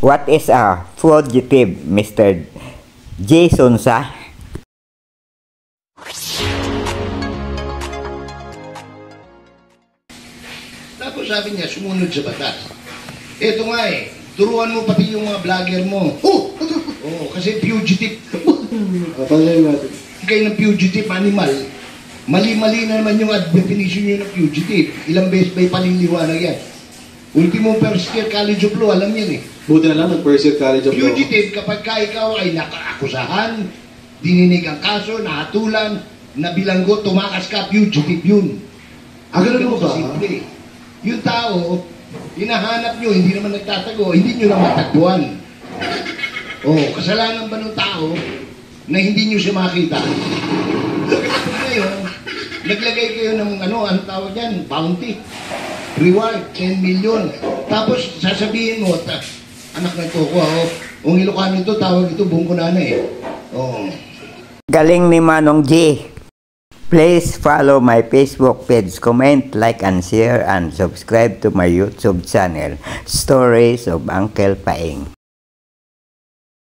What is a fugitive, Mr. Jason Sa? Tapos sabi niya, sumunod sa batas. Ito nga turuan mo pati yung mga vlogger mo. Oh, kasi fugitive. Kayo ng fugitive animal. Mali-mali na naman yung definition nyo ng fugitive. Ilang beses may paliliwanag yan. Ultimo first year college of law, alam yan Buti na lang first year college of law. Fugitive, kapag ikaw ay nakaakusahan, dininig ang kaso, nahatulan, nabilanggo, tumakas ka, fugitive yun. Ganun mo ba? Simple. Yung tao, hinahanap nyo, hindi naman nagtatago, hindi nyo naman tagpuan. Kasalanan ba ng tao na hindi nyo siya makita? Ngayon, naglagay kayo ng anong tawag yan? Bounty. Reward, 10 million. Tapos, sasabihin mo, anak na ito ko, ang Ilocano ito, tawag ito, buong kunana Galing ni Manong G. Please follow my Facebook page, comment, like, and share, and subscribe to my YouTube channel, Stories of Uncle Paeng.